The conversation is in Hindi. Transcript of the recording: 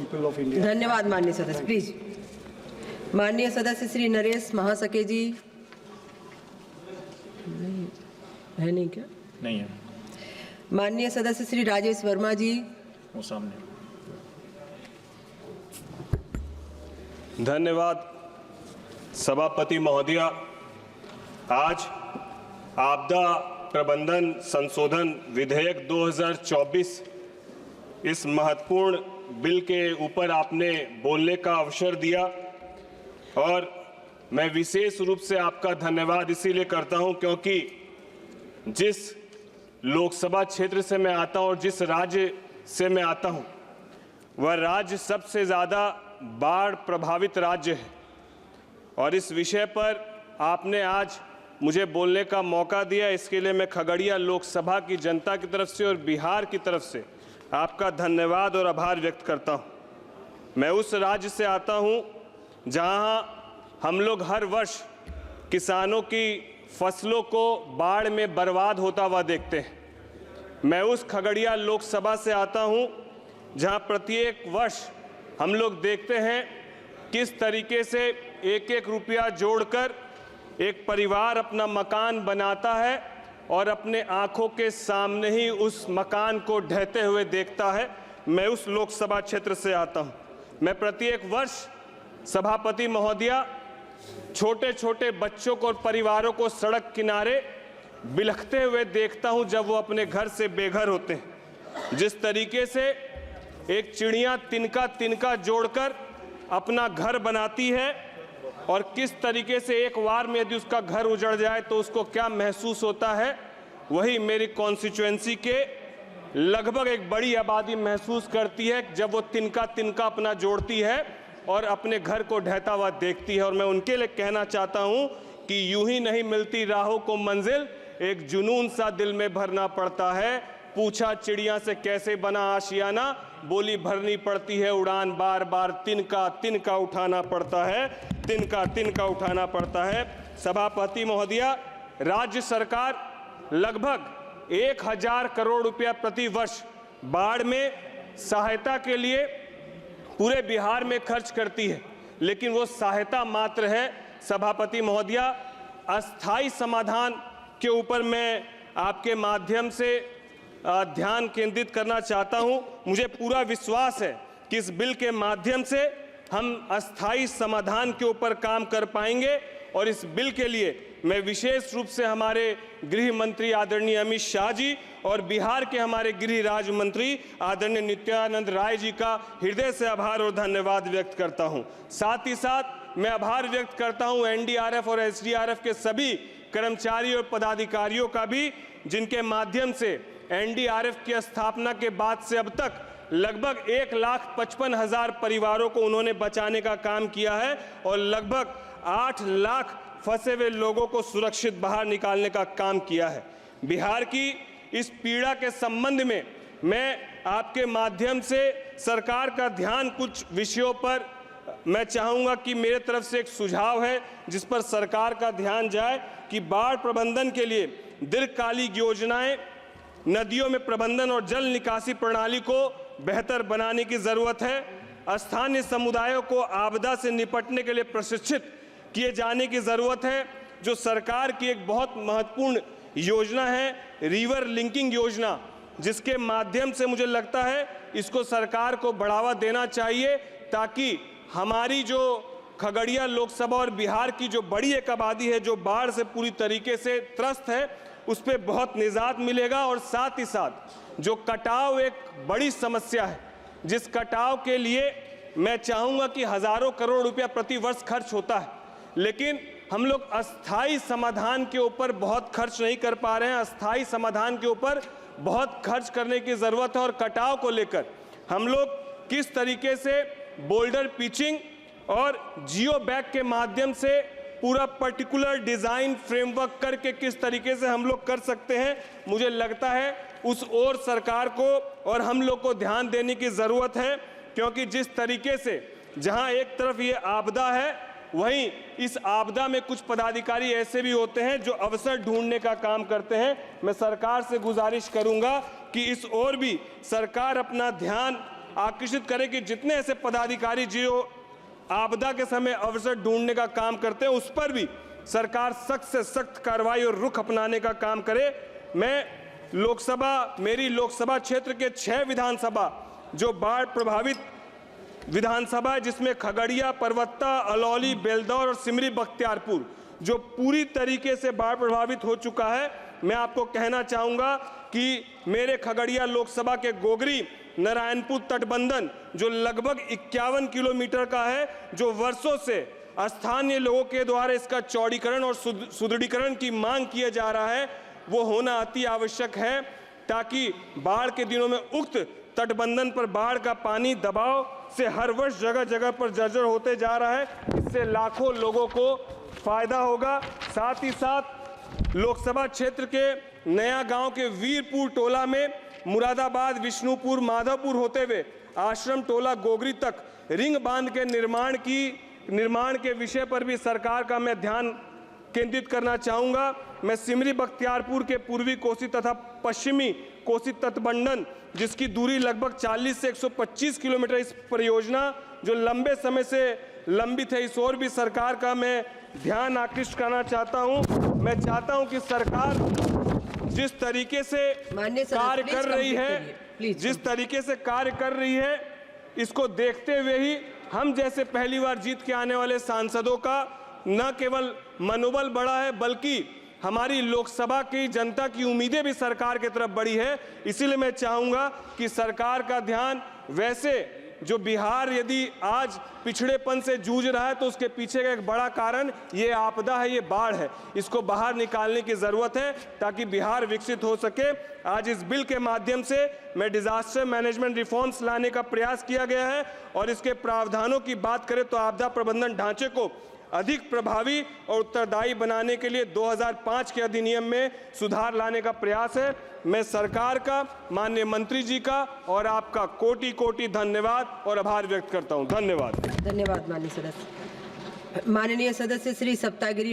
people of India. धन्यवाद माननीय सदस्य। प्लीज माननीय सदस्य श्री नरेश महासके जी। है नहीं क्या? नहीं है। माननीय सदस्य श्री राजेश वर्मा जी। वो सामने। धन्यवाद सभापति महोदया। आज आपदा प्रबंधन संशोधन विधेयक 2024 इस महत्वपूर्ण बिल के ऊपर आपने बोलने का अवसर दिया और मैं विशेष रूप से आपका धन्यवाद इसीलिए करता हूं क्योंकि जिस लोकसभा क्षेत्र से मैं आता हूं और जिस राज्य से मैं आता हूं वह राज्य सबसे ज़्यादा बाढ़ प्रभावित राज्य है और इस विषय पर आपने आज मुझे बोलने का मौका दिया। इसके लिए मैं खगड़िया लोकसभा की जनता की तरफ से और बिहार की तरफ से आपका धन्यवाद और आभार व्यक्त करता हूं। मैं उस राज्य से आता हूं जहां हम लोग हर वर्ष किसानों की फसलों को बाढ़ में बर्बाद होता हुआ देखते हैं। मैं उस खगड़िया लोकसभा से आता हूं जहां प्रत्येक वर्ष हम लोग देखते हैं किस तरीके से एक एक रुपया जोड़कर एक परिवार अपना मकान बनाता है और अपने आंखों के सामने ही उस मकान को ढहते हुए देखता है। मैं उस लोकसभा क्षेत्र से आता हूं। मैं प्रत्येक वर्ष सभापति महोदया छोटे छोटे बच्चों को और परिवारों को सड़क किनारे बिलखते हुए देखता हूं जब वो अपने घर से बेघर होते हैं। जिस तरीके से एक चिड़िया तिनका तिनका जोड़कर अपना घर बनाती है और किस तरीके से एक बार में यदि उसका घर उजड़ जाए तो उसको क्या महसूस होता है, वही मेरी कॉन्स्टिट्यूएंसी के लगभग एक बड़ी आबादी महसूस करती है जब वो तिनका तिनका अपना जोड़ती है और अपने घर को ढहता हुआ देखती है। और मैं उनके लिए कहना चाहता हूं कि यूं ही नहीं मिलती राहों को मंजिल, एक जुनून सा दिल में भरना पड़ता है। पूछा चिड़िया से कैसे बना आशियाना, बोली भरनी पड़ती है उड़ान बार बार, तिनका तिनका उठाना पड़ता है, तिनका तिनका उठाना पड़ता है। सभापति महोदया, राज्य सरकार लगभग 1000 करोड़ रुपया प्रति वर्ष बाढ़ में सहायता के लिए पूरे बिहार में खर्च करती है, लेकिन वो सहायता मात्र है। सभापति महोदया, अस्थायी समाधान के ऊपर मैं आपके माध्यम से ध्यान केंद्रित करना चाहता हूं। मुझे पूरा विश्वास है कि इस बिल के माध्यम से हम अस्थायी समाधान के ऊपर काम कर पाएंगे और इस बिल के लिए मैं विशेष रूप से हमारे गृह मंत्री आदरणीय अमित शाह जी और बिहार के हमारे गृह राज्य मंत्री आदरणीय नित्यानंद राय जी का हृदय से आभार और धन्यवाद व्यक्त करता हूं। साथ ही साथ मैं आभार व्यक्त करता हूं एनडीआरएफ और एसडीआरएफ के सभी कर्मचारी और पदाधिकारियों का भी, जिनके माध्यम से एनडीआरएफ की स्थापना के बाद से अब तक लगभग 1,55,000 परिवारों को उन्होंने बचाने का काम किया है और लगभग 8 लाख फंसे हुए लोगों को सुरक्षित बाहर निकालने का काम किया है। बिहार की इस पीड़ा के संबंध में मैं आपके माध्यम से सरकार का ध्यान कुछ विषयों पर मैं चाहूँगा कि मेरे तरफ से एक सुझाव है जिस पर सरकार का ध्यान जाए कि बाढ़ प्रबंधन के लिए दीर्घकालिक योजनाएं, नदियों में प्रबंधन और जल निकासी प्रणाली को बेहतर बनाने की ज़रूरत है। स्थानीय समुदायों को आपदा से निपटने के लिए प्रशिक्षित किए जाने की ज़रूरत है। जो सरकार की एक बहुत महत्वपूर्ण योजना है रिवर लिंकिंग योजना, जिसके माध्यम से मुझे लगता है इसको सरकार को बढ़ावा देना चाहिए ताकि हमारी जो खगड़िया लोकसभा और बिहार की जो बड़ी एक आबादी है जो बाढ़ से पूरी तरीके से त्रस्त है उस पर बहुत निजात मिलेगा। और साथ ही साथ जो कटाव एक बड़ी समस्या है, जिस कटाव के लिए मैं चाहूँगा कि हज़ारों करोड़ रुपया प्रति वर्ष खर्च होता है, लेकिन हम लोग अस्थाई समाधान के ऊपर बहुत खर्च नहीं कर पा रहे हैं। अस्थाई समाधान के ऊपर बहुत खर्च करने की ज़रूरत है और कटाव को लेकर हम लोग किस तरीके से बोल्डर पिचिंग और जियो बैग के माध्यम से पूरा पर्टिकुलर डिज़ाइन फ्रेमवर्क करके किस तरीके से हम लोग कर सकते हैं, मुझे लगता है उस ओर सरकार को और हम लोग को ध्यान देने की ज़रूरत है। क्योंकि जिस तरीके से जहां एक तरफ ये आपदा है, वहीं इस आपदा में कुछ पदाधिकारी ऐसे भी होते हैं जो अवसर ढूंढने का काम करते हैं। मैं सरकार से गुजारिश करूंगा कि इस ओर भी सरकार अपना ध्यान आकर्षित करें कि जितने ऐसे पदाधिकारी जो आपदा के समय अवसर ढूंढने का काम करते हैं उस पर भी सरकार सख्त से सख्त कार्रवाई और रुख अपनाने का काम करे। मेरी लोकसभा क्षेत्र के 6 विधानसभा जो बाढ़ प्रभावित विधानसभा है, जिसमें खगड़िया, परबत्ता, अलौली, बेलदौर और सिमरी बख्तियारपुर जो पूरी तरीके से बाढ़ प्रभावित हो चुका है, मैं आपको कहना चाहूंगा कि मेरे खगड़िया लोकसभा के गोगरी नारायणपुर तटबंधन जो लगभग 51 किलोमीटर का है, जो वर्षों से स्थानीय लोगों के द्वारा इसका चौड़ीकरण और सुदृढ़ीकरण की मांग किया जा रहा है, वो होना अति आवश्यक है ताकि बाढ़ के दिनों में उक्त तटबंधन पर बाढ़ का पानी दबाव से हर वर्ष जगह जगह पर जर्जर होते जा रहा है। इससे लाखों लोगों को फायदा होगा। साथ ही साथ लोकसभा क्षेत्र के नया गांव के वीरपुर टोला में मुरादाबाद, विष्णुपुर, माधवपुर होते हुए आश्रम टोला गोगरी तक रिंग बांध के निर्माण के विषय पर भी सरकार का मैं ध्यान केंद्रित करना चाहूंगा। मैं सिमरी बख्तियारपुर के पूर्वी कोसी तथा पश्चिमी कोसी तटबंधन जिसकी दूरी लगभग 40 से 125 किलोमीटर, इस परियोजना जो लंबे समय से लंबित है, इस ओर भी सरकार का मैं ध्यान आकृष्ट करना चाहता हूं। मैं चाहता हूं कि सरकार जिस तरीके से कार्य कर रही है इसको देखते हुए ही हम जैसे पहली बार जीत के आने वाले सांसदों का न केवल मनोबल बढ़ा है बल्कि हमारी लोकसभा की जनता की उम्मीदें भी सरकार की तरफ बढ़ी है। इसीलिए मैं चाहूंगा कि सरकार का ध्यान, वैसे जो बिहार यदि आज पिछड़ेपन से जूझ रहा है तो उसके पीछे का एक बड़ा कारण ये आपदा है, ये बाढ़ है। इसको बाहर निकालने की जरूरत है ताकि बिहार विकसित हो सके। आज इस बिल के माध्यम से मैं डिजास्टर मैनेजमेंट रिफॉर्म्स लाने का प्रयास किया गया है और इसके प्रावधानों की बात करें तो आपदा प्रबंधन ढांचे को अधिक प्रभावी और उत्तरदायी बनाने के लिए 2005 के अधिनियम में सुधार लाने का प्रयास है। मैं सरकार का, माननीय मंत्री जी का और आपका कोटि कोटि धन्यवाद और आभार व्यक्त करता हूं। धन्यवाद। धन्यवाद माननीय सदस्य श्री सप्तागिरी।